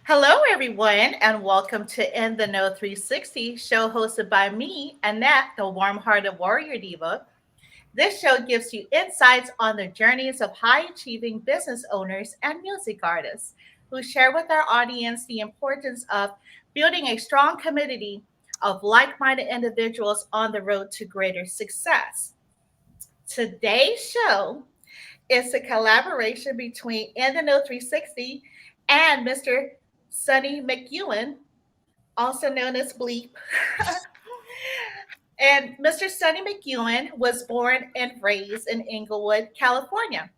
Hello, everyone, and welcome to In the Know 360, show hosted by me, Annette, the warm hearted warrior diva. This show gives you insights on the journeys of high achieving business owners and music artists who share with our audience the importance of building a strong community of like minded individuals on the road to greater success. Today's show is a collaboration between In the Know 360 and Mr. Sonny Mc Ewen, also known as Bleep. And Mr. Sonny Mc Ewen was born and raised in Inglewood, California.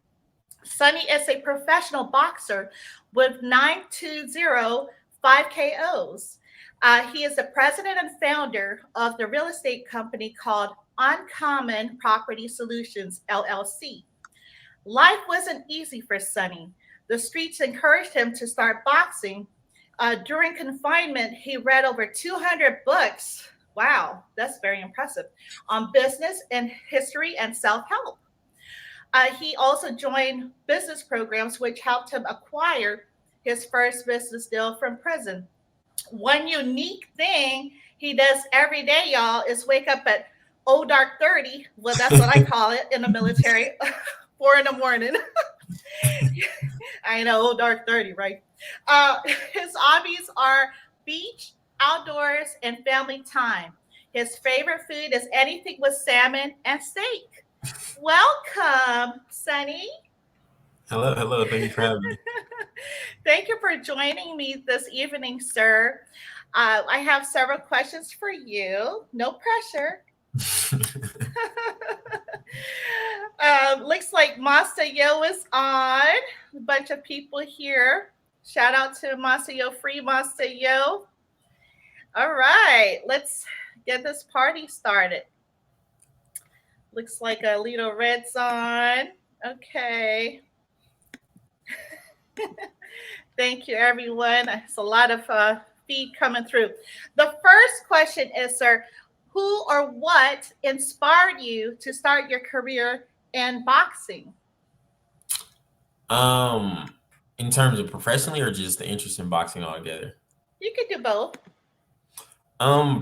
Sonny is a professional boxer with 920 5 KOs. He is the president and founder of the real estate company called Uncommon Property Solutions, LLC. Life wasn't easy for Sonny. The streets encouraged him to start boxing. During confinement, he read over 200 books. Wow, that's very impressive. On business and history and self help. He also joined business programs, which helped him acquire his first business deal from prison. One unique thing he does every day, y'all, is wake up at dark 30. Well, that's what I call it in the military, 4 in the morning. I know, dark 30, right? His hobbies are beach, outdoors, and family time. His favorite food is anything with salmon and steak. Welcome, Sonny. Hello, hello. Thank you for having me. Thank you for joining me this evening, sir. I have several questions for you. No pressure. Looks like Master Yo is on. A bunch of people here. Shout out to Master Yo, free Master Yo. All right, let's get this party started. Looks like a little red's on. Okay. Thank you, everyone. It's a lot of feed coming through. The first question is, sir, who or what inspired you to start your career in boxing? Um, in terms of professionally or just the interest in boxing altogether? You could do both.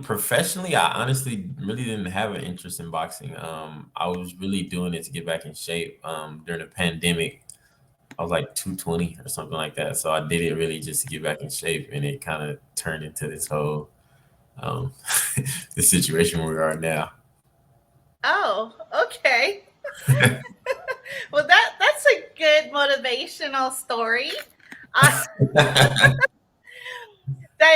Professionally, I honestly really didn't have an interest in boxing. I was really doing it to get back in shape. During the pandemic, I was like 220 or something like that. So I did it really just to get back in shape, and it kind of turned into this whole um the situation where we are now. Oh, okay. Well, that's a good motivational story. Uh, that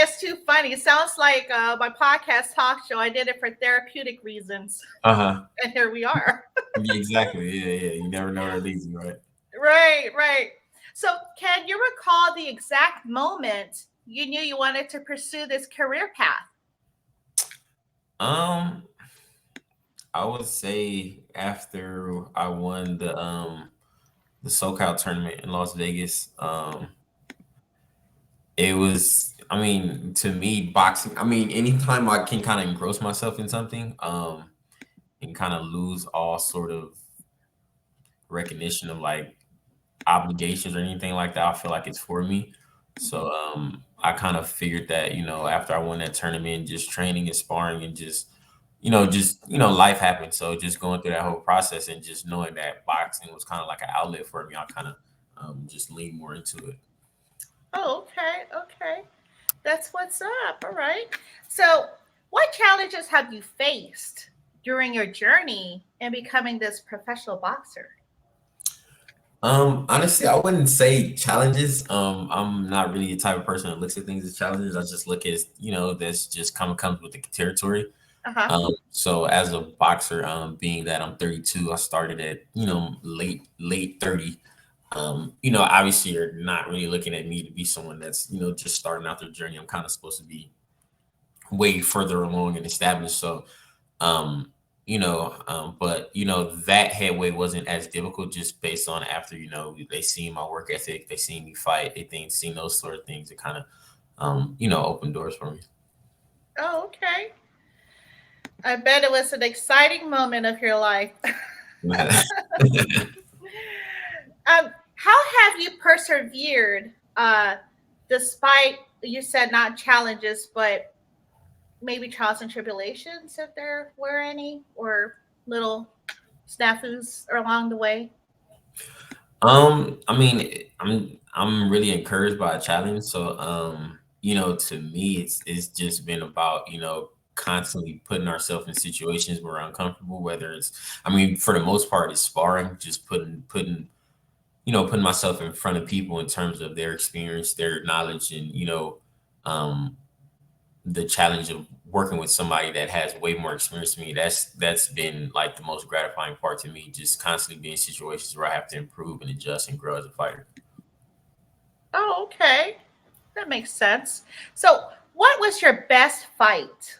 is too funny. It sounds like my podcast talk show. I did it for therapeutic reasons, Uh-huh. and here we are. Yeah, exactly. Yeah, yeah. You never know where it leads you, right? Right, right. So, can you recall the exact moment you knew you wanted to pursue this career path? Um, I would say after I won the SoCal tournament in Las Vegas. It was, I mean, to me, boxing. I mean, anytime I can kind of engross myself in something, and kind of lose all sort of recognition of like obligations or anything like that, I feel like it's for me. So I kind of figured that, after I won that tournament, just training and sparring and just life happened. So just going through that whole process and just knowing that boxing was kind of like an outlet for me, I kind of just lean more into it. Oh, okay, okay. That's what's up. All right. So, what challenges have you faced during your journey in becoming this professional boxer? Honestly, I wouldn't say challenges. I'm not really the type of person that looks at things as challenges. I just look at, that's just kind of comes with the territory. Uh huh. So as a boxer, being that I'm 32, I started at, late 30. Obviously you're not really looking at me to be someone that's, just starting out their journey. I'm kind of supposed to be way further along and established. So, but that headway wasn't as difficult just based on after, they seen my work ethic, they seen me fight, seen those sort of things that kind of, open doors for me. Oh, okay. I bet it was an exciting moment of your life. How have you persevered despite you said not challenges, but maybe trials and tribulations, if there were any, or little snafus along the way? I mean, I'm really encouraged by a challenge. So, to me, it's just been about constantly putting ourselves in situations where we're uncomfortable. Whether it's, I mean, for the most part, it's sparring, just putting myself in front of people in terms of their experience, their knowledge, and um, the challenge of working with somebody that has way more experience than me. That's been like the most gratifying part to me. Just constantly being in situations where I have to improve and adjust and grow as a fighter. Oh, okay. That makes sense. So, what was your best fight?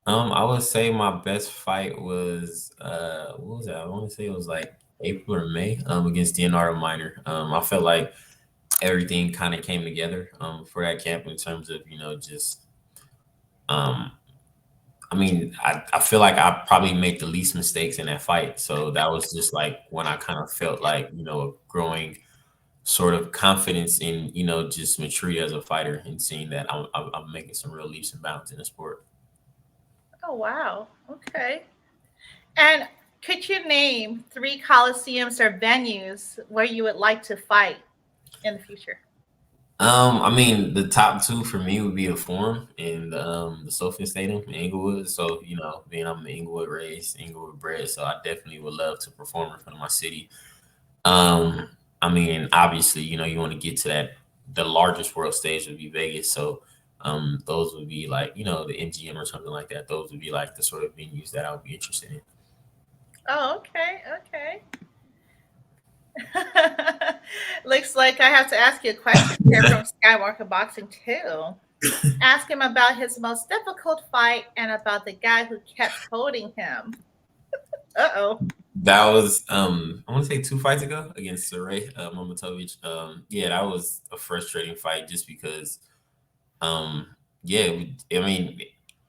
I would say my best fight was what was that? I want to say it was like April or May against Leonardo Minor. I felt like everything kind of came together for that camp in terms of just um I mean, I feel like I probably made the least mistakes in that fight. So that was just like when I kind of felt like, growing sort of confidence in, just maturity as a fighter and seeing that I'm making some real leaps and bounds in the sport. Oh, wow. Okay. And could you name three coliseums or venues where you would like to fight in the future? I mean, the top two for me would be a Forum and the SoFi Stadium in Inglewood. So, being I'm an Inglewood raised, Inglewood bred, so I definitely would love to perform in front of my city. I mean, obviously, you want to get to that. The largest world stage would be Vegas, so those would be like the MGM or something like that. Those would be like the sort of venues that I would be interested in. Oh, okay. Okay. Looks like I have to ask you a question here from Skywalker Boxing too. Ask him about his most difficult fight and about the guy who kept holding him. Uh oh. That was I want to say 2 fights ago against Saray Momatovic. Yeah, that was a frustrating fight just because yeah, I mean,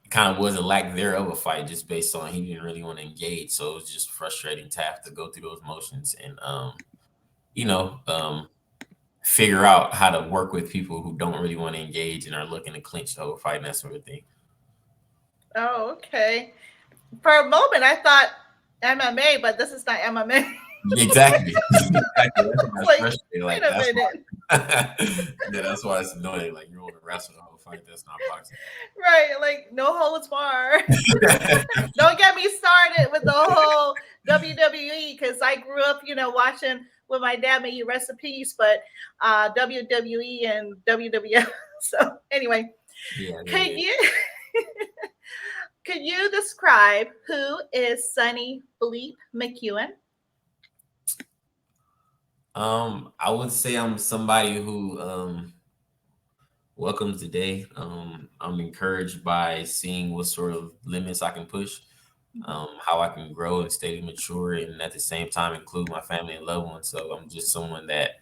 it kind of was a lack thereof a fight just based on he didn't really want to engage. So it was just frustrating to have to go through those motions and you know, um, figure out how to work with people who don't really want to engage and are looking to clinch the whole fight and that sort of thing. Oh, okay. For a moment, I thought MMA, but this is not MMA. Exactly. Exactly. That's why it's Like, frustrating. wait Like a that's minute. why yeah, that's why it's annoying. Like you want to wrestle the whole fight. That's not boxing. Right, like no holds barred. Don't get me started with the whole WWE because I grew up, watching with my dad. May you rest in peace, but WWE and WWF. So anyway, Yeah, could yeah. you could you describe who is Sonny Bleep McEwen? I would say I'm somebody who welcomes the day. I'm encouraged by seeing what sort of limits I can push, how I can grow and stay mature, and at the same time include my family and loved ones. So I'm just someone that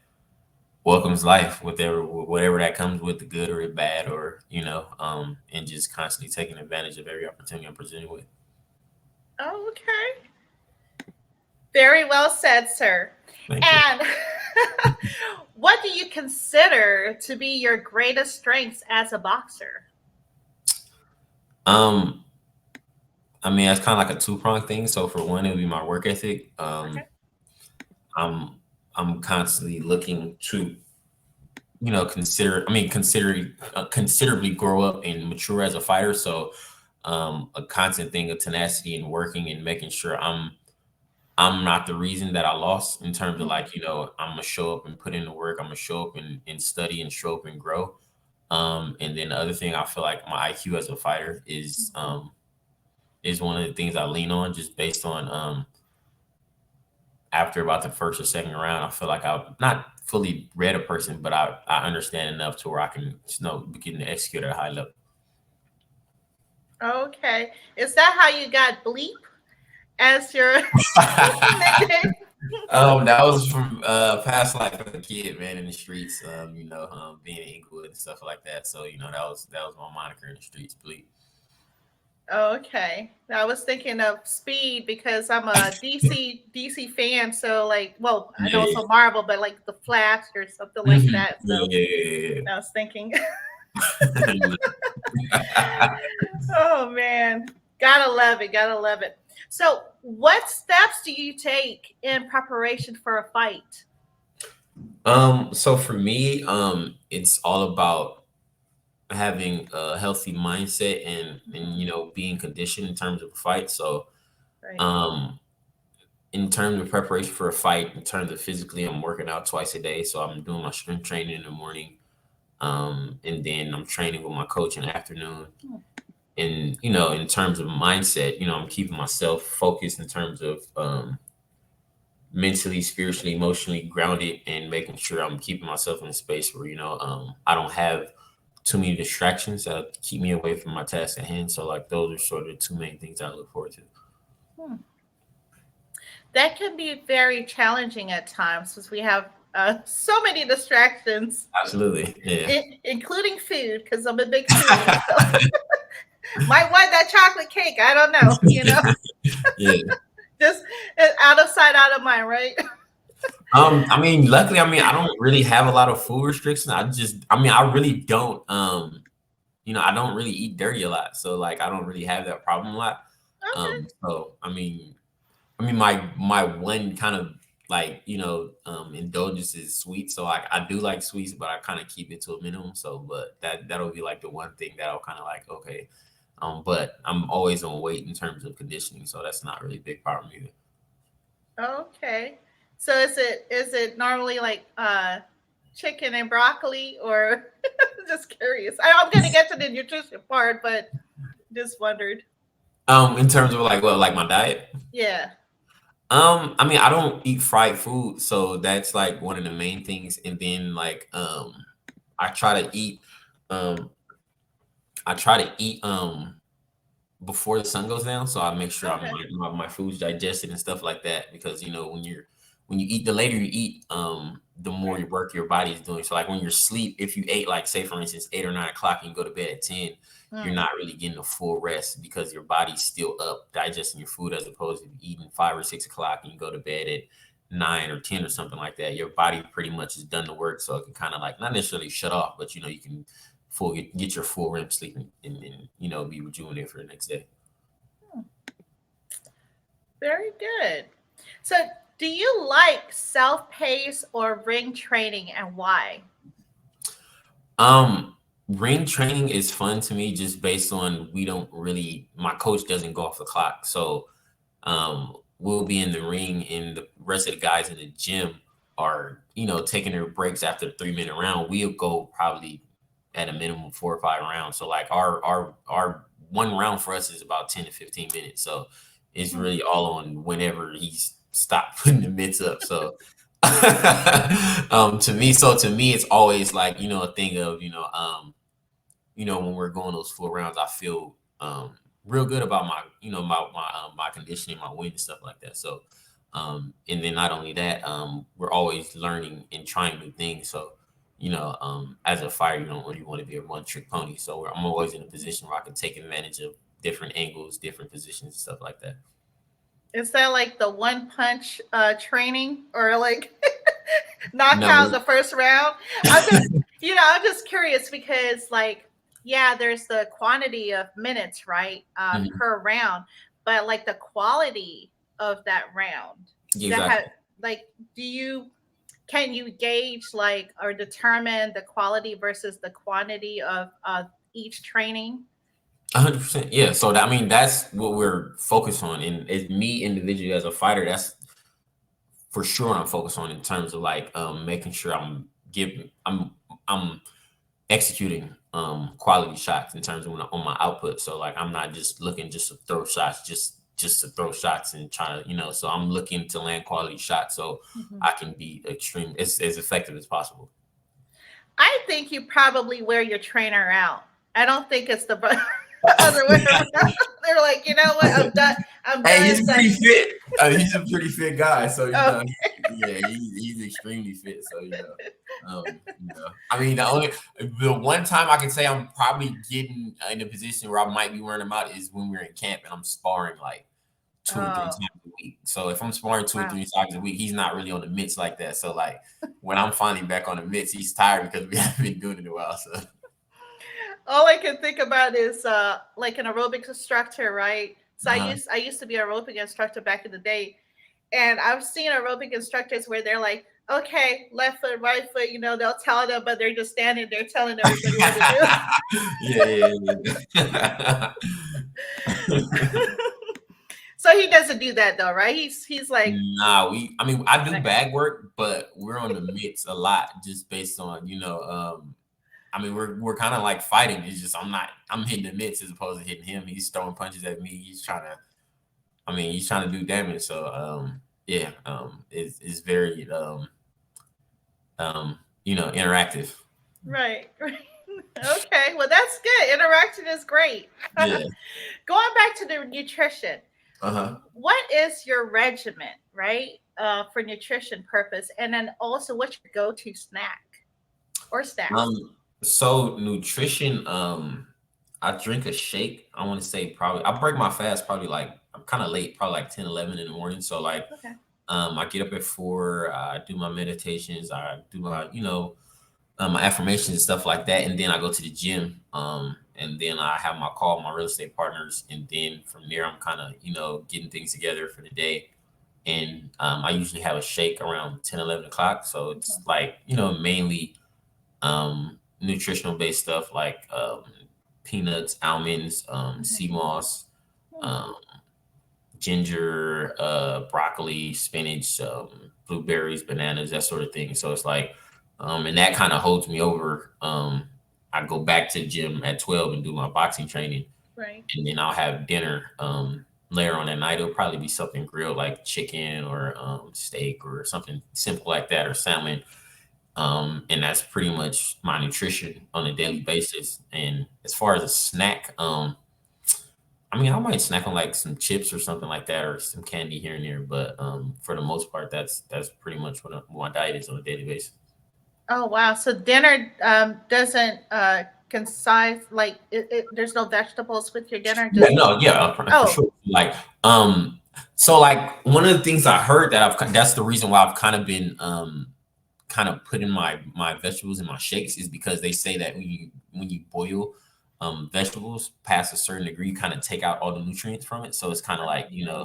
welcomes life, whatever that comes with, the good or the bad, or and just constantly taking advantage of every opportunity I'm presented with. Oh, okay. Very well said, sir. Thank you. And what do you consider to be your greatest strengths as a boxer? Um, I mean, that's kind of like a two-pronged thing. So for one, it would be my work ethic. Okay. I'm I'm constantly looking to considerably grow up and mature as a fighter. So a constant thing of tenacity and working and making sure I'm not the reason that I lost in terms of like, I'm gonna show up and put in the work. I'm gonna show up and study and show up and grow. And then the other thing I feel like my IQ as a fighter is one of the things I lean on just based on after about the first or second round, I feel like I'm not fully read a person, but I understand enough to where I can begin to execute at a high level. Okay. Is that how you got Bleep as your nickname? That was from past life as a kid, man, in the streets. Being in Inglewood and stuff like that. So that was my moniker in the streets, Bleep. Okay. I was thinking of Speed because I'm a DC fan. So like, well, I know it's Yeah. a Marvel, but like the Flash or something like Mhm. that. Yeah, So yeah, I was thinking, yeah. oh man, gotta love it, gotta love it. So, what steps do you take in preparation for a fight? So for me, it's all about having a healthy mindset and Mhm. being conditioned in terms of a fight. So Right. um in terms of preparation for a fight, in terms of physically, I'm working out twice a day. So I'm doing my strength training in the morning. And then I'm training with my coach in the afternoon. Hmm. And in terms of mindset, I'm keeping myself focused in terms of mentally, spiritually, emotionally grounded, and making sure I'm keeping myself in a space where I don't have too many distractions that keep me away from my task at hand. So like those are sort of the two main things I look forward to. Hmm. That can be very challenging at times because we have so many distractions, Absolutely, yeah. including food. Because I'm a big foodie, so might want that chocolate cake. I don't know, Yeah. just out of sight, out of mind, right? I mean, luckily, I don't really have a lot of food restrictions. I really don't. I don't really eat dirty a lot, so like I don't really have that problem a lot. Okay. So I mean, my one kind of like indulgence is sweet. So like I do like sweets, but I kind of keep it to a minimum. So, but that'll be like the one thing that I'll kind of like okay. But I'm always on weight in terms of conditioning, so that's not really a big problem either. Okay. So is it normally like chicken and broccoli or just curious? I'm gonna get to the nutrition part, but just wondered. In terms of like what, like my diet. Yeah. I mean, I don't eat fried food, so that's like one of the main things. And then like I try to eat um I try to eat before the sun goes down, so I make sure I'm Okay. like my food's digested and stuff like that because when you eat, the later you eat, the more Right. your work your body is doing. So like when you're asleep, if you ate like say for instance 8 or 9 o'clock and you go to bed at 10, you're Mm. not really getting a full rest because your body's still up digesting your food as opposed to eating 5 or 6 o'clock and you go to bed at 9 or 10 or something like that. Your body pretty much has done the work, so it can kind of like not necessarily shut off, but you can get your full REM sleep and be rejuvenated for the next day. Hmm. Very good. So, do you like self-paced or ring training, and why? Um, Ring training is fun to me just based on we don't really my coach doesn't go off the clock. So we'll be in the ring and the rest of the guys in the gym are, taking their breaks after the 3 minute round. We'll go probably at a minimum 4 or 5 rounds. So like our one round for us is about 10 to 15 minutes. So it's Hmm. really all on whenever he's stopped putting the mitts up. So to me it's always like, a thing of, when we're going those full rounds, I feel real good about my conditioning, my weight and stuff like that. So and then not only that, we're always learning and trying new things. So as a fighter, you don't really want to be a one trick pony. So I'm always in a position where I can take advantage of different angles, different positions and stuff like that. Is that like the one punch training, or like knock No. out the first round? I'm just curious because like, yeah, there's the quantity of minutes, right, Mhm. per round, but like the quality of that round. That have Exactly. like, do you can you gauge like or determine the quality versus the quantity of each training? 100%. Yeah. So I mean, that's what we're focused on. And as me individually as a fighter, that's for sure I'm focused on in terms of like making sure I'm executing quality shots in terms of on my output. So like I'm not just looking just to throw shots, just to throw shots and try to, so I'm looking to land quality shots so Mhm. I can be extreme as effective as possible. I think you probably wear your trainer out. I don't think it's the Underwear. They're like, you know what? I'm done. I'm Hey, done. he's pretty Done. fit. He's a pretty fit guy, so Oh, yeah, he's extremely fit. So I mean, the one time I can say I'm probably getting in a position where I might be wearing him out is when we're in camp and I'm sparring like 2 or 3 times oh, a week. So if I'm sparring two or wow. three times a week, he's not really on the mitts like that. So like when I'm finally back on the mitts, he's tired because we haven't been doing it in a while. So All I can think about is like an aerobics instructor, right? So uh-huh. I used to be an aerobic instructor back in the day, and I've seen aerobic instructors where they're like, okay, left foot, right foot, you know, they'll tell them, but they're just standing there telling everybody what to do. Yeah. So he doesn't do that though, right? He's like, Nah, I mean, I do okay, bag work, but we're on the mix a lot just based on, I mean, we're kind of like fighting. It's just I'm hitting the mitts as opposed to hitting him. He's throwing punches at me. He's trying to do damage. So yeah, it's very interactive. right, right. Okay, well that's good. Interaction is great. Yeah. Going back to the nutrition, Uh-huh. what is your regimen, right? For nutrition purpose, and then also what's your go-to snack or snacks? So nutrition, I drink a shake. I want to say probably I break my fast probably like I'm kind of late, probably like 10, 11 in the morning. So like Okay. I get up at 4, I do my meditations, I do my, my affirmations and stuff like that. And then I go to the gym. And then I have my call, with my real estate partners. And then from there, I'm kind of, getting things together for the day. And I usually have a shake around 10, 11 o'clock. So it's like, mainly nutritional based stuff like peanuts, almonds, sea moss, Hmm. um, ginger, broccoli, spinach, blueberries, bananas, that sort of thing. So it's like, and that kind of holds me over. I go back to the gym at 12 and do my boxing training, Right. and then I'll have dinner. Later on that night, it'll probably be something grilled like chicken or steak or something simple like that or salmon. And that's pretty much my nutrition on a daily basis. And as far as a snack, I mean, I might snack on like some chips or something like that, or some candy here and there. But for the most part, that's pretty much what my diet is on a daily basis. Oh wow. So dinner doesn't concise like there's no vegetables with your dinner. Yeah, Just no, yeah, for oh sure. Like, so like one of the things I heard that's the reason why I've kind of been kind of putting my vegetables in my shakes is because they say that when you boil vegetables past a certain degree, you kind of take out all the nutrients from it. So it's kind of like, yeah.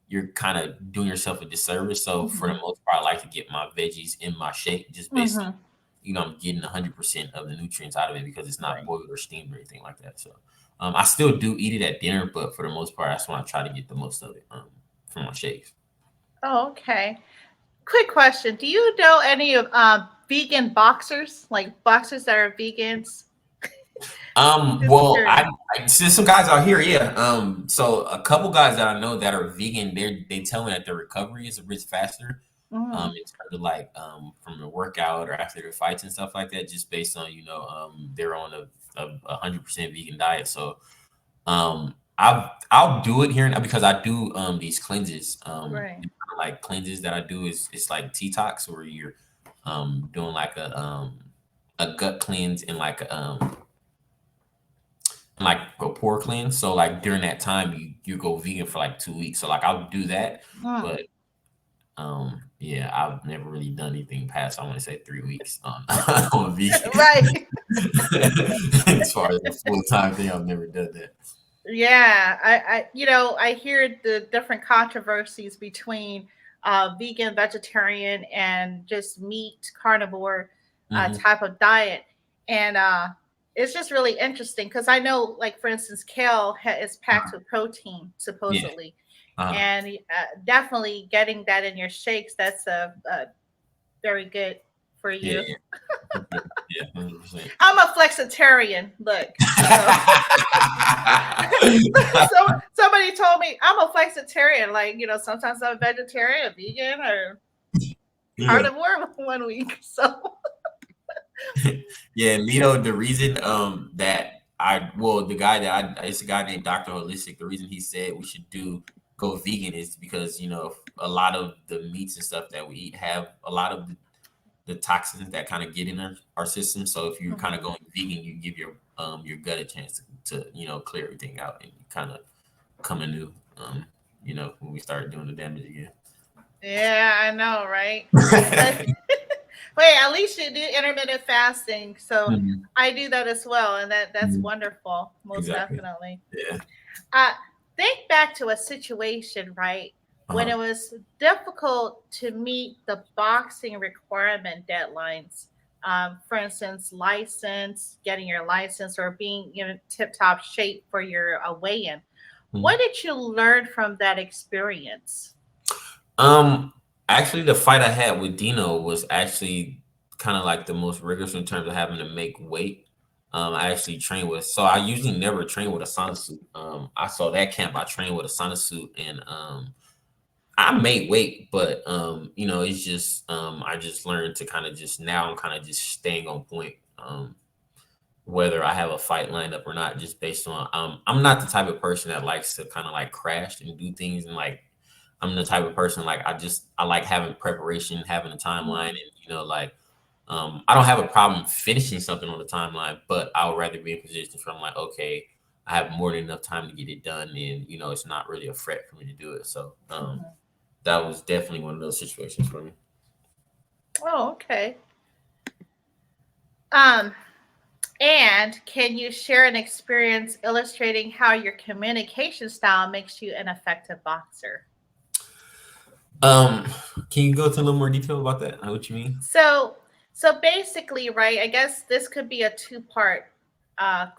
you're kind of doing yourself a disservice. So for the Hmm. most part, I like to get my veggies in my shake just based on, Hmm. I'm getting 100% of the nutrients out of it because it's not Right. boiled or steamed or anything like that. So I still do eat it at dinner, but for the most part, that's when I try to get the most of it from my shakes. Oh, okay. Quick question: do you know any of vegan boxers, like boxers that are vegans? Just Well, curious. I see some guys out here, yeah. So a couple guys that I know that are vegan, they tell me that their recovery is a bit faster. Mm, In terms of like from the workout or after their fights and stuff like that, just based on they're on a 100% vegan diet. So I'll do it here because I do these cleanses. right. Like cleanses that I do is it's like detox where you're doing like a gut cleanse and like a pore cleanse. So like during that time you go vegan for like 2 weeks. So like I'll do that, Mm, but yeah, I've never really done anything past I want to say 3 weeks on vegan. right. As far as a full time thing, I've never done that. Yeah, I hear the different controversies between vegan, vegetarian, and just meat carnivore Hmm. type of diet, and it's just really interesting because I know, like for instance, kale is packed with protein Yeah. supposedly, Uh-huh. and definitely getting that in your shakes. That's a very good for Yeah. you. For sure. Yeah. 100%. I'm a flexitarian. Look, so so somebody told me I'm a flexitarian. Like, sometimes I'm a vegetarian, a vegan, or Yeah. carnivore one week. So Yeah, Lito, the reason that the guy that it's a guy named Dr. Holistic. The reason he said we should go vegan is because, you know, a lot of the meats and stuff that we eat have a lot of the toxins that kind of get in our system. So if you're kind of going vegan, you give your gut a chance to you know, clear everything out, and you kind of come anew, you know, when we start doing the damage again. Yeah, I know, right? Uh, Wait, at least you do intermittent fasting. So Mhm. I do that as well, and that's Mhm. wonderful, most Exactly. definitely. Yeah. Uh, think back to a situation, right, when Uh-huh. it was difficult to meet the boxing requirement deadlines. For instance, license, getting your license, or being tip top shape for your weigh-in. What Mhm. did you learn from that experience? Um, Actually, the fight I had with Dino was actually kind of like the most rigorous in terms of having to make weight. I actually train with, so I usually never train with a sauna suit. I saw that camp. I trained with a sauna suit, and I made weight, but you know, it's just I just learned to kind of just now I'm kind of just staying on point. Whether I have a fight lined up or not, just based on I'm not the type of person that likes to kind of like crash and do things, and like I'm the type of person like I like having preparation, having a timeline, and you know, like I don't have a problem finishing something on the timeline, but I would rather be in positions where I'm like, okay, I have more than enough time to get it done, and you know, it's not really a threat for me to do it. So Mhm. that was definitely one of those situations for me. Oh, okay. Um, and can you share an experience illustrating how your communication style makes you an effective boxer? Um, can you go into a little more detail about that? I know what you mean. So, so basically, right? I guess this could be a two-part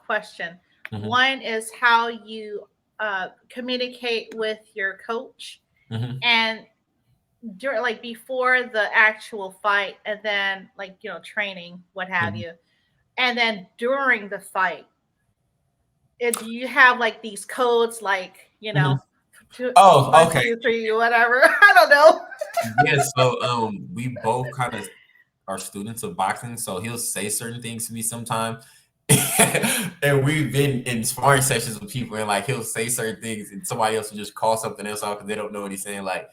question. Hmm. One is how you communicate with your coach, Hmm. and during, like, before the actual fight, and then, like, training, what have Hmm. you, and then during the fight. Do you have like these codes, like, Hmm. two, Oh, one, okay. two, three, whatever? I don't know. Yeah, so we both kind of are students of boxing, so he'll say certain things to me sometime. And we've been in sparring sessions with people, and like he'll say certain things, and somebody else will just call something else out because they don't know what he's saying. Like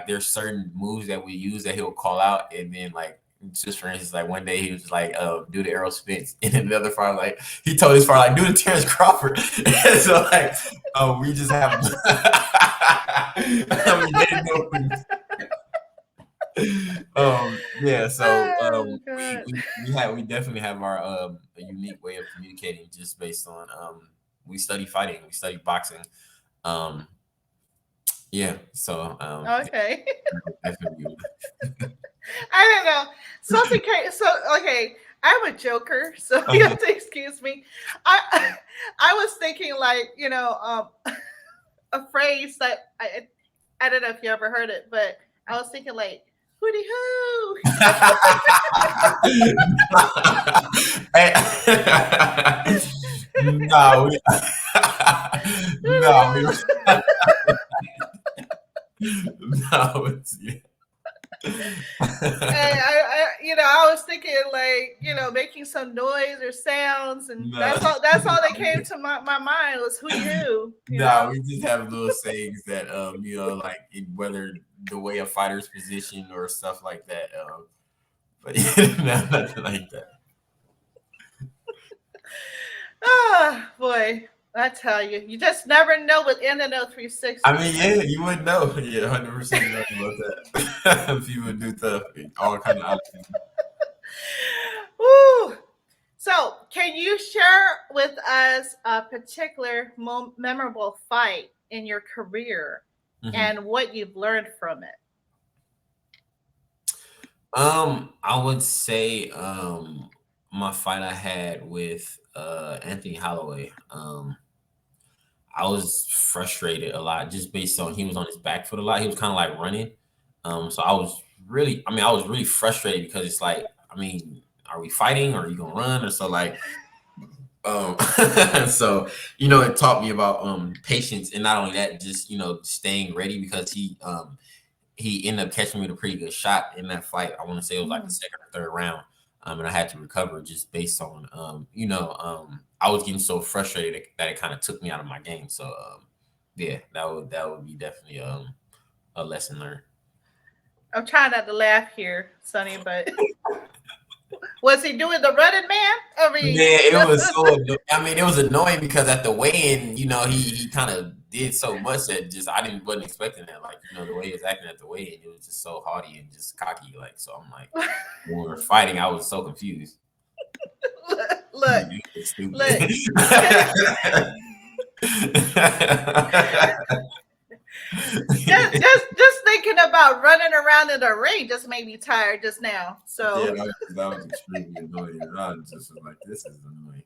there's certain moves that we use that he'll call out, and then like just for instance, like one day he was just like, do the arrow spins, and then another fight like he told his fight like do the Terrence Crawford. And so like we just have I mean they didn't know yeah, so Oh God. we definitely have our a unique way of communicating just based on we study fighting, we study boxing. Um yeah, so Okay. definitely. I don't know. Something came. So okay, I'm a joker, so you Okay. have to excuse me. I I was thinking, like, a phrase that I don't know if you ever heard it, but I was thinking like hooty hoo. No, we, no, we, no, yeah. And I was thinking, like, making some noise or sounds, and No, that's all that came to my mind was hooty hoo. no, we just have little sayings that you know, like whether the way a fighter's positioned or stuff like that. But no, nothing like that. Ah, boy, I tell you, you just never know with NNO I 360. mean, yeah, you would know. Yeah, 100% know about that. People do stuff, all kind of odd things. Woo. So, can you share with us a particular memorable fight in your career Mhm. and what you've learned from it? I would say my fight I had with Anthony Holloway. I was frustrated a lot just based on he was on his back foot a lot. He was kind of like running. So I was really frustrated because it's like, I mean, are we fighting or are you gonna run? Or so like um so you know, it taught me about patience, and not only that, just you know, staying ready because he ended up catching me with a pretty good shot in that fight. I want to say it was like the Mhm. second or third round. And I had to recover just based on I was getting so frustrated that it kind of took me out of my game. So yeah, that would be definitely a lesson learned. I'm trying not to laugh here, Sonny, but was he doing the running man? I mean, Yeah, it was so. I mean, it was annoying because at the weigh-in, he kind of did so much that just I didn't wasn't expecting that. Like, the way he was acting at the weigh-in, it was just so haughty and just cocky. Like, so I'm like, when we were fighting, I was so confused. look, It was stupid. look. Just thinking about running around in the ring just made me tired just now. Yeah, So, that was extremely annoying. I just was like, this is annoying.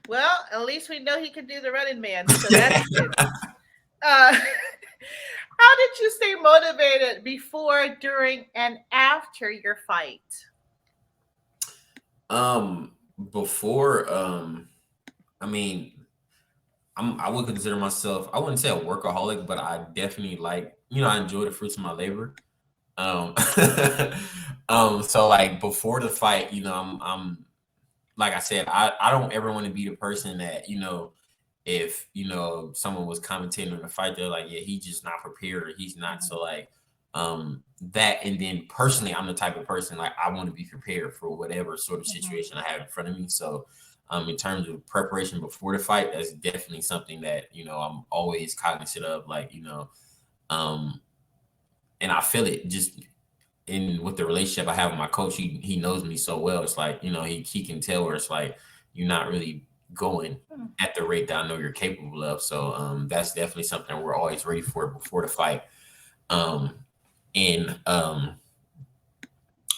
well, at least we know he can do the running man, so that's good. How did you stay motivated before, during, and after your fight? Before, I mean, I would consider myself, I wouldn't say a workaholic, but I definitely I enjoy the fruits of my labor. Um, so like before the fight, I'm like I said, I don't ever want to be the person that, if someone was commentating on the fight, they're like, yeah, he's just not prepared, or he's not. So like that, and then personally, I'm the type of person like I want to be prepared for whatever sort of Mm-hmm. situation I have in front of me. So in terms of preparation before the fight, that's definitely something that I'm always cognizant of, like um and I feel it just in with the relationship I have with my coach. He knows me so well. It's like, he can tell where it's like you're not really going at the rate that I know you're capable of. So that's definitely something we're always ready for before the fight. Um and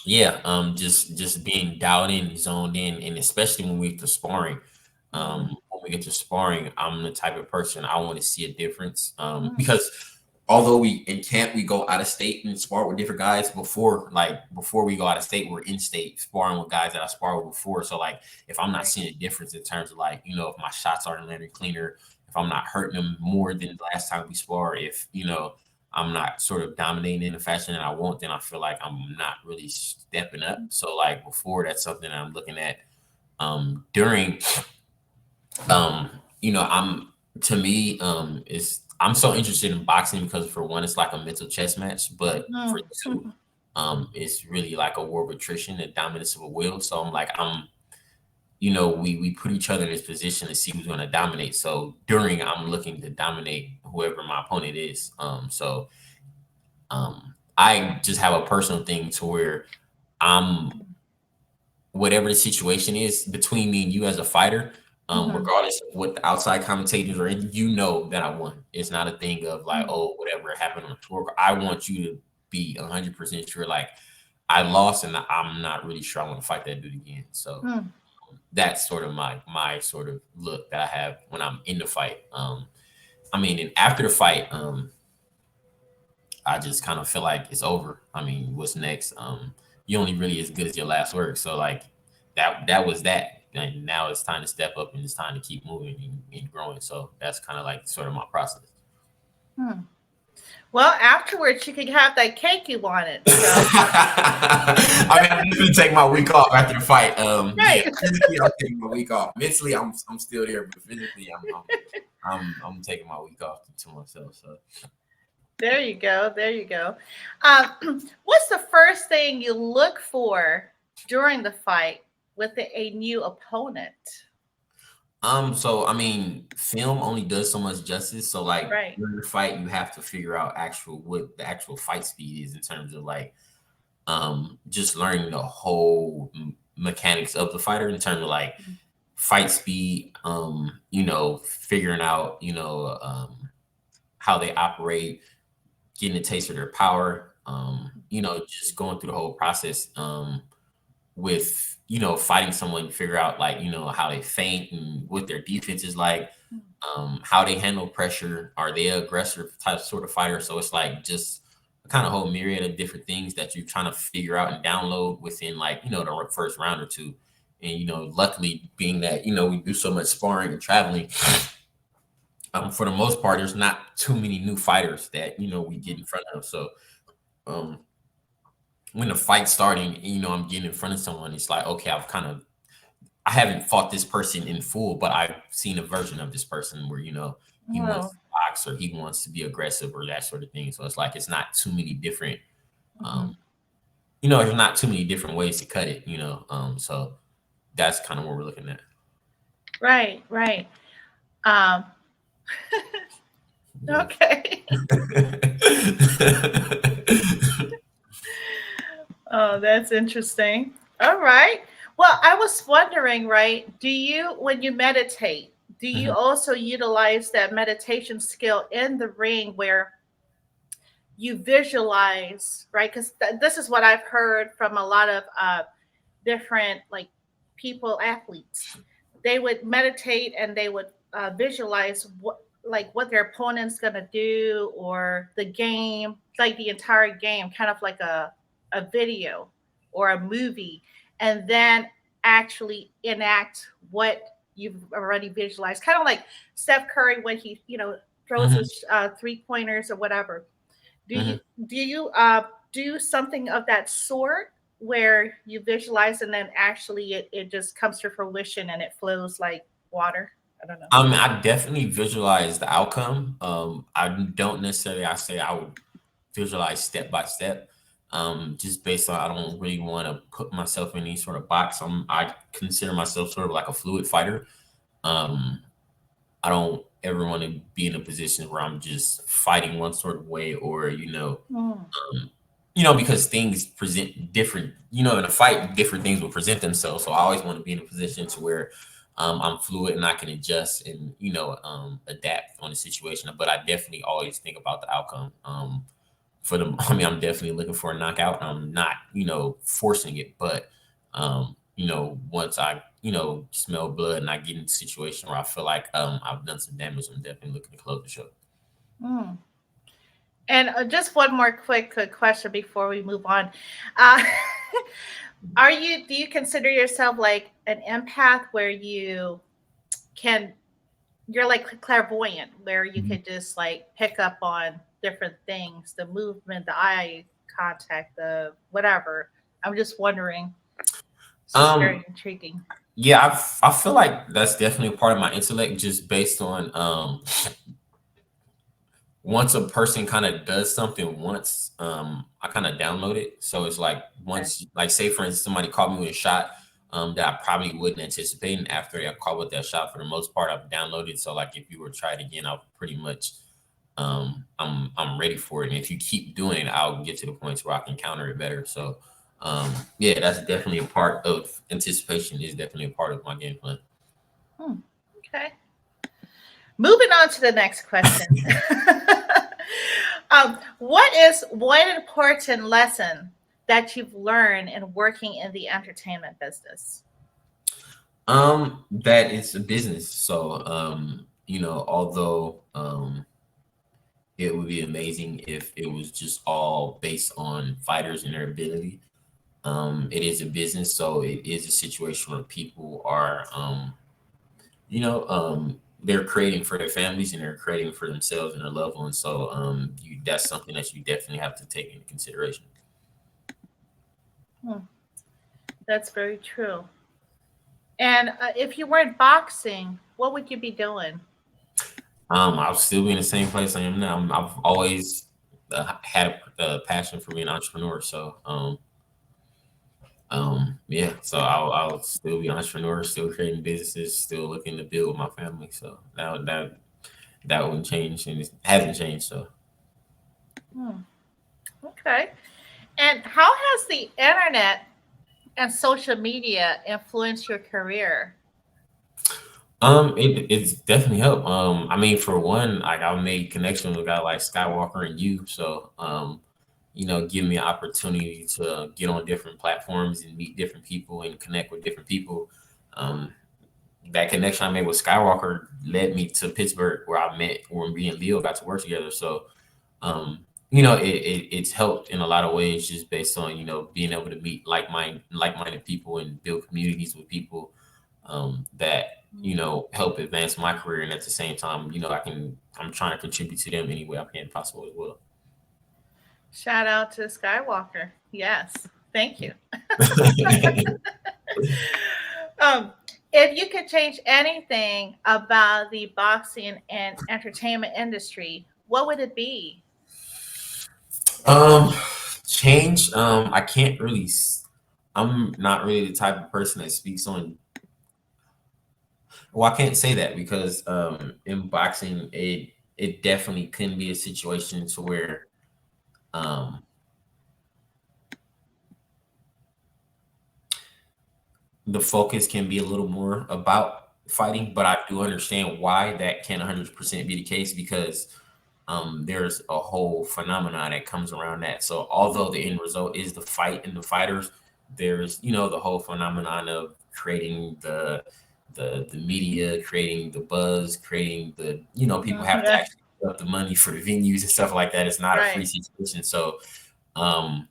Yeah, just being dialed in, zoned in, and especially when we get to sparring. Mm-hmm. When we get to sparring, I'm the type of person I want to see a difference. Mm-hmm. Because although we in camp we go out of state and spar with different guys before we go out of state, we're in state sparring with guys that I spar with before. So like if I'm not Right. seeing a difference in terms of like, if my shots aren't landing cleaner, if I'm not hurting them more than the last time we spar, if I'm not sort of dominating in the fashion that I want, then I feel like I'm not really stepping up. So like before, that's something that I'm looking at. During, um, I'm to me, is I'm so interested in boxing because for one, it's like a mental chess match, but for two, Mm-hmm. it's really like a war of attrition and dominance of a will. So I'm like, we put each other in this position to see who's going to dominate. So during, I'm looking to dominate whoever my opponent is. I just have a personal thing to where I'm whatever the situation is between me and you as a fighter, Mm-hmm. regardless of what the outside commentators are in, that I won. It's not a thing of like, oh, whatever happened on the tour. I want you to be 100% sure, like I lost, and I'm not really sure I want to fight that dude again. So Mm-hmm. that's sort of my sort of look that I have when I'm in the fight. I mean, and after the fight, I just kind of feel like it's over. I mean, what's next? You only really as good as your last work. So like that was that. And now it's time to step up and it's time to keep moving and growing. So that's kind of like sort of my process. Hmm. Well, afterwards, you can have that cake you wanted. So, I mean, I'm gonna take my week off after the fight. Yeah, right. physically I'm taking my week off. Mentally, I'm still there, but physically, I'm taking my week off to myself. So. There you go. There you go. What's the first thing you look for during the fight with a new opponent? So I mean, film only does so much justice. So like Right. during the fight, you have to figure out what the actual fight speed is in terms of like just learning the whole mechanics of the fighter in terms of like fight speed, figuring out, how they operate, getting a taste of their power, just going through the whole process. With fighting someone, figure out like how they feint and what their defense is like, how they handle pressure, are they aggressive type sort of fighter. So it's like just a kind of whole myriad of different things that you're trying to figure out and download within like the first round or two. And luckily being that we do so much sparring and traveling, for the most part there's not too many new fighters that we get in front of. So um when the fight's starting, you know, I'm getting in front of someone, it's like, okay, I haven't fought this person in full, but I've seen a version of this person where, you know, he wants Oh, to box or he wants to be aggressive or that sort of thing. So it's like it's not too many different mhm. you know, there's not too many different ways to cut it, you know. So that's kind of what we're looking at. Right, right. Um, Yeah. okay. Oh, that's interesting. All right. Well, I was wondering, right? Do you, when you meditate, do you Mhm. also utilize that meditation skill in the ring where you visualize, right? Because this is what I've heard from a lot of different like people, athletes. They would meditate and they would visualize what their opponent's gonna do or the game, like the entire game, kind of like a video or a movie, and then actually enact what you've already visualized. Kind of like Steph Curry when he, throws Mhm. his 3 pointers or whatever. Do you Mhm. do you do something of that sort where you visualize and then actually it just comes to fruition and it flows like water? I don't know. I definitely visualize the outcome. I don't necessarily I say I would visualize step by step. Just based on I don't really want to put myself in any sort of box. I consider myself sort of like a fluid fighter. Um, I don't ever want to be in a position where I'm just fighting one sort of way or, Mm, because things present different, in a fight, different things will present themselves. So I always want to be in a position to where I'm fluid and I can adjust and, adapt on the situation. But I definitely always think about the outcome. I mean, I'm definitely looking for a knockout. I'm not, forcing it, but, once I, smell blood and I get in a situation where I feel like I've done some damage, I'm definitely looking to close the show. mm. And just one more quick question before we move on. Uh, do you consider yourself like an empath where can you're like clairvoyant where you Mhm. could just like pick up on different things, the movement, the eye contact, the whatever. I'm just wondering. It's just Um, very intriguing. yeah, I feel like that's definitely a part of my intellect, just based on once a person kind of does something once, I kind of download it. So it's like Okay. once, like say for instance, somebody caught me with a shot that I probably wouldn't anticipate, and after I caught with that shot, for the most part, I've downloaded. So like if you were to try it again, I'll pretty much I'm ready for it. And if you keep doing it, I'll get to the points where I can counter it better. So yeah, that's definitely a part of anticipation. Is definitely a part of my game plan. Hmm. Okay. Moving on to the next question. What is one important lesson that you've learned in working in the entertainment business? That it's a business. So, although it would be amazing if it was just all based on fighters and their ability, it is a business. So it is a situation where people are, they're creating for their families and they're creating for themselves and their loved ones. So, that's something that you definitely have to take into consideration. Hmm, that's very true. And if you weren't boxing, what would you be doing? I'll still be in the same place I am now. I've always had a passion for being an entrepreneur. So, yeah, so I'll still be an entrepreneur, still creating businesses, still looking to build with my family. So that wouldn't change, and it hasn't changed. So, Hmm, okay. And how has the internet and social media influenced your career? it's definitely helped. I mean, for one, like I made connections with guys like Skywalker and you, so give me an opportunity to get on different platforms and meet different people and connect with different people. Um, that connection I made with Skywalker led me to Pittsburgh, where me and Leo got to work together. So, um, it's helped in a lot of ways, just based on being able to meet like minded people and build communities with people that help advance my career, and at the same time, I'm trying to contribute to them any way I can possible as well. Shout out to Skywalker. Yes. Thank you. Um, if you could change anything about the boxing and entertainment industry, what would it be? um, change. I can't really. I'm not really the type of person that speaks on. Well, I can't say that because in boxing, it definitely can be a situation to where um the focus can be a little more about fighting, but I do understand why that can 100% be the case because there's a whole phenomenon that comes around that. So although the end result is the fight and the fighters, there's the whole phenomenon of creating the media, creating the buzz, creating the people have to Yeah, actually put up the money for the venues and stuff like that. It's not a free right. situation. So um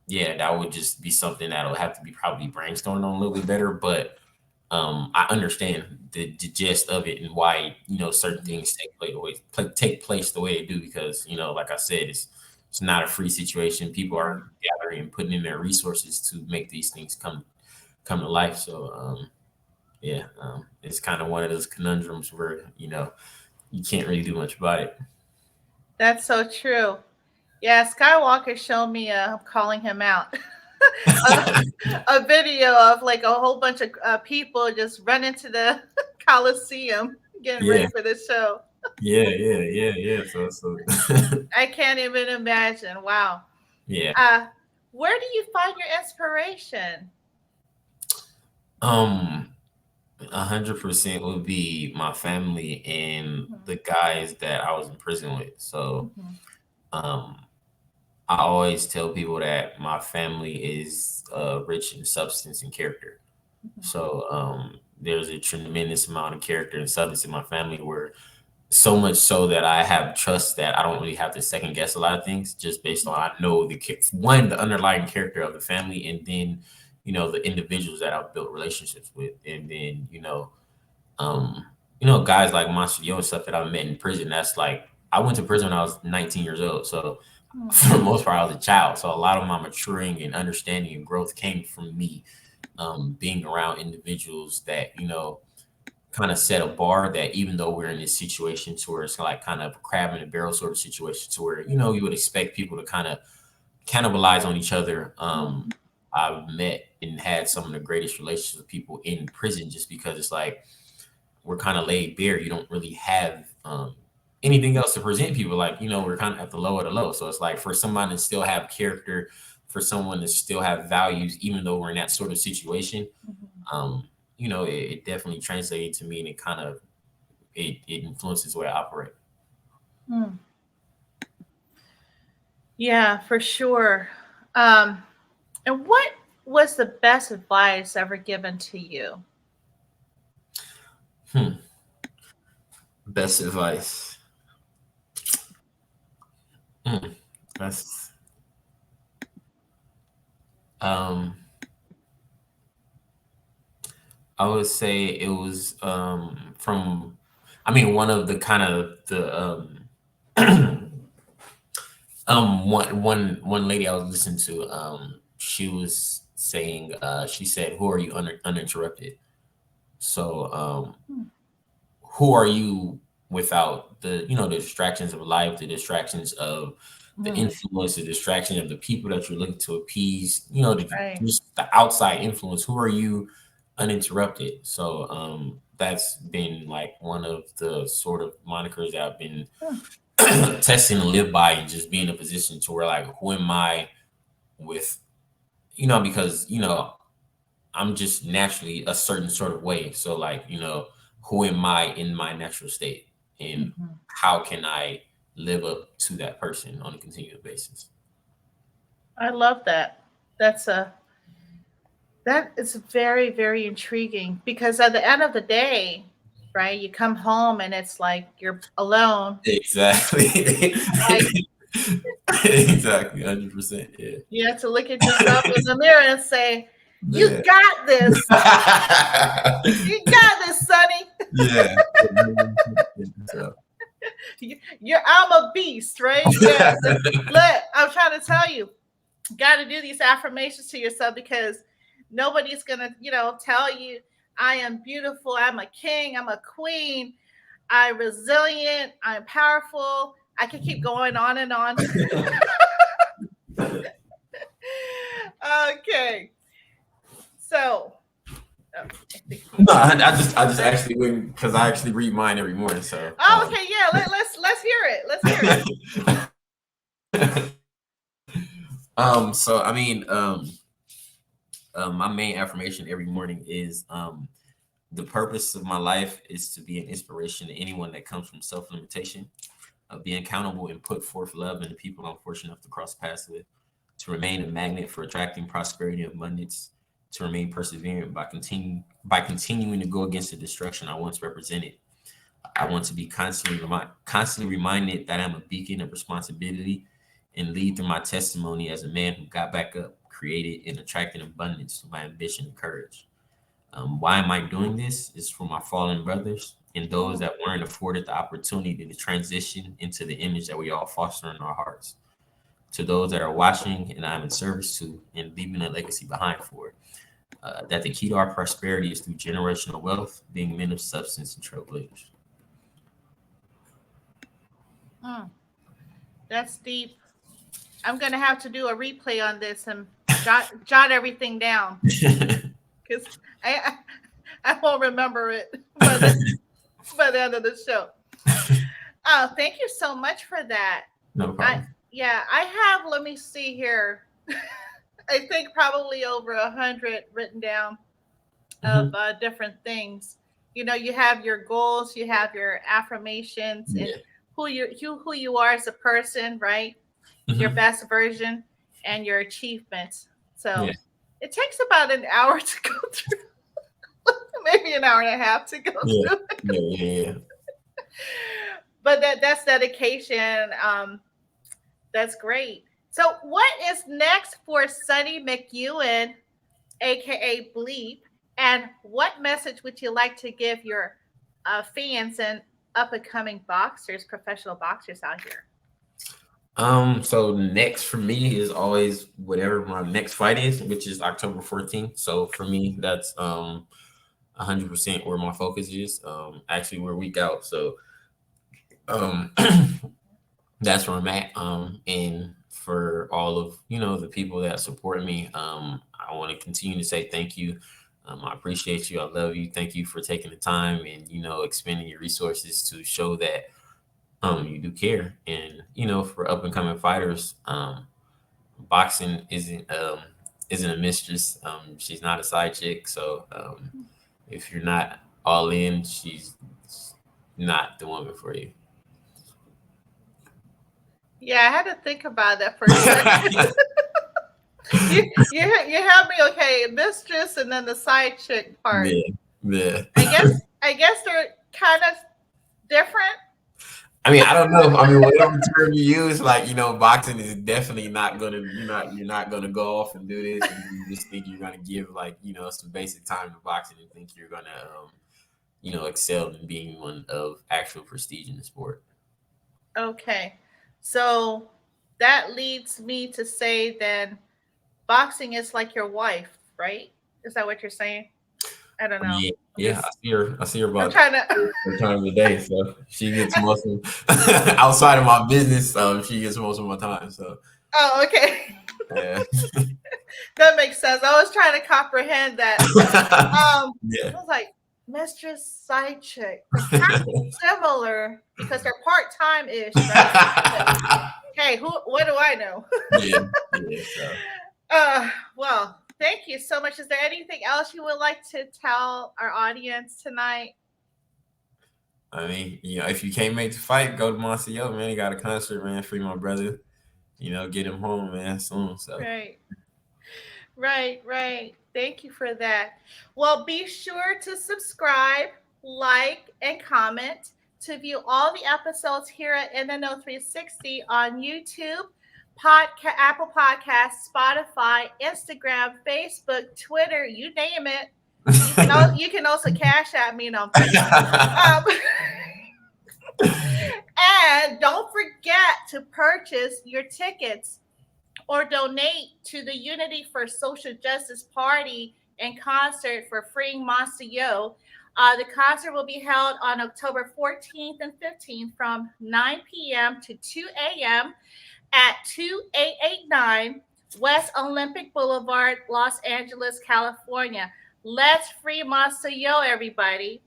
yeah, that would just be something that'll have to be probably brainstormed on a little bit better. But I understand the gist of it and why certain things take place the way they do because like I said, it's not a free situation. People Yeah. are gathering and putting in their resources to make these things come to life. So yeah, it's kind of one of those conundrums where you can't really do much about it. That's so true. Yeah, Skywalker showed me, calling him out. a, a video of like a whole bunch of people just running to the Coliseum getting Yeah, ready for the show. yeah. So I can't even imagine. Wow. yeah. Uh, where do you find your inspiration? Um, 100% would be my family and Mhm, the guys that I was in prison with. So, mhm, um, I always tell people that my family is rich in substance and character. mhm, So, there's a tremendous amount of character and substance in my family where so much so that I have trust that I don't really have to second guess a lot of things just based on I know the underlying character of the family, and then the individuals that I've built relationships with, and then um, guys like Monster Yo and stuff that I met in prison. That's like I went to prison when I was 19 years old, so mhm, for the most part I was a child. So a lot of my maturing and understanding and growth came from me being around individuals that kind of set a bar that even though we're in this situation to where it's like kind of a crab in a barrel sort of situation to where you would expect people to kind of cannibalize on each other. mhm, I've met and had some of the greatest relationships with people in prison just because it's like we're kind of laid bare. You don't really have anything else to present people. Like we're kind of at the low of the low. So it's like for someone to still have character, for someone to still have values, even though we're in that sort of situation, mhm, um, it definitely translated to me and it kind of it influences the way I operate. mhm. Yeah, for sure. Um, and what was the best advice ever given to you? Hmm. Best advice. Hmm. That's um I would say it was from I mean one of the kind of the one lady I was listening to she was saying she said who are you uninterrupted. So Hmm, who are you without the distractions of life, the distractions of the hmm, influence, the distraction of the people that you're looking to appease, right. just the outside influence. Who are you uninterrupted? So that's been like one of the sort of monikers that I've been Hmm, testing to live by and just be in a position to where like who am I with because I'm just naturally a certain sort of way. So like, who am I in my natural state and mhm. how can I live up to that person on a continual basis? I love that. That's a that is very, very intriguing because at the end of the day, right, you come home and it's like you're alone. Exactly. Like Exactly. 100%. Yeah. you have to look at yourself in the mirror and say, "You Yeah. got this. You got this, Sonny." Yeah. So I'm a beast, right? Yeah. Look, I'm trying to tell you, got to do these affirmations to yourself because nobody's gonna, tell you I am beautiful, I'm a king, I'm a queen, I'm resilient, I'm powerful. I can keep going on and on. Okay, so oh, I think No, I just actually wouldn't because I actually read mine every morning. So, oh, okay, yeah. Let's hear it. Let's hear it. so I mean, my main affirmation every morning is the purpose of my life is to be an inspiration to anyone that comes from self limitation, be accountable and put forth love in the people I'm fortunate enough to cross paths with, to remain a magnet for attracting prosperity and abundance, to remain perseverant by continuing to go against the destruction I once represented. I want to be constantly reminded that I'm a beacon of responsibility and lead through my testimony as a man who got back up, created, and attracted abundance through my ambition and courage. Why am I doing this? It's for my fallen brothers and those that weren't afforded the opportunity to transition into the image that we all foster in our hearts. To those that are watching and I'm in service to and leaving a legacy behind for, that the key to our prosperity is through generational wealth, being men of substance and trailblazers. Mm, that's deep. I'm gonna have to do a replay on this and jot everything down because I I won't remember it by the end of the show. Oh, thank you so much for that. No I problem. Yeah, I have. Let me see here. I think probably over 100 written down of Hmm. different things. You have your goals, you have your affirmations, and Yeah. who you are as a person, right? Your Hmm. best version and your achievements. Yeah. So it takes about an hour to go through, maybe an hour and a half to go Yeah. through. Yeah. Yeah. But that's dedication. That's great. So what is next for Sonny Mc Ewen, aka Bleep, and what message would you like to give your fans and up and coming boxers, professional boxers out here? So next for me is always whatever my next fight is, which is October 14th. So for me, that's 100% where my focus is. Actually, we're a week out, so um, that's where I'm at. And for all of the people that support me, I want to continue to say thank you. I appreciate you. I love you. Thank you for taking the time and expending your resources to show that you do care. And for up and coming fighters, boxing isn't a mistress. She's not a side chick. So if you're not all in, she's not the woman for you. Yeah, I had to think about that for a second. You have me okay, mistress, and then the side chick part. Yeah, yeah. I guess they're kind of different. I mean, I don't know. I mean, whatever term you use, like boxing is definitely not gonna you're not gonna go off and do this, and you just think you're gonna give like some basic time to boxing and think you're gonna excel in being one of actual prestige in the sport. Okay, so that leads me to say then boxing is like your wife, right? Is that what you're saying? I don't I know. mean, I'm yeah, just I see her I'm about trying to. 4 times a day, so she gets most of outside of my business. She gets most of my time. So Oh, okay. yeah, That makes sense. I was trying to comprehend that. yeah. I was like, mistress, side chick, they're kind of similar because they're part time ish, right? But hey, what do I know? Yeah, yeah. So Well, thank you so much. Is there anything else you would like to tell our audience tonight? I mean, if you can't make the fight, go to Moncio, man. He got a concert, man. Free my brother. Get him home, man, soon. So Right. Right. Thank you for that. Well, be sure to subscribe, like, and comment to view all the episodes here at NNO 360 on YouTube, Apple Podcasts, Spotify, Instagram, Facebook, Twitter, you name it. You can also cash at me. No, I'm kidding. Um, And don't forget to purchase your tickets or donate to the Unity for Social Justice Party and concert for freeing Monster Yo. The concert will be held on October 14th and 15th from 9 p.m. to 2 a.m. at 2889 West Olympic Boulevard, Los Angeles, California. Let's free Monster Yo, everybody.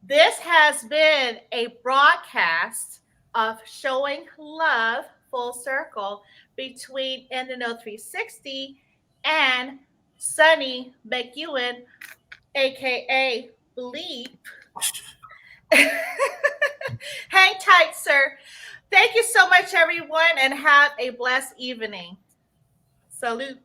This has been a broadcast of showing love full circle between In the Know 360 and Sonny Mc Ewen, aka Bleep. Hang tight, sir. Thank you so much, everyone, and have a blessed evening. Salute.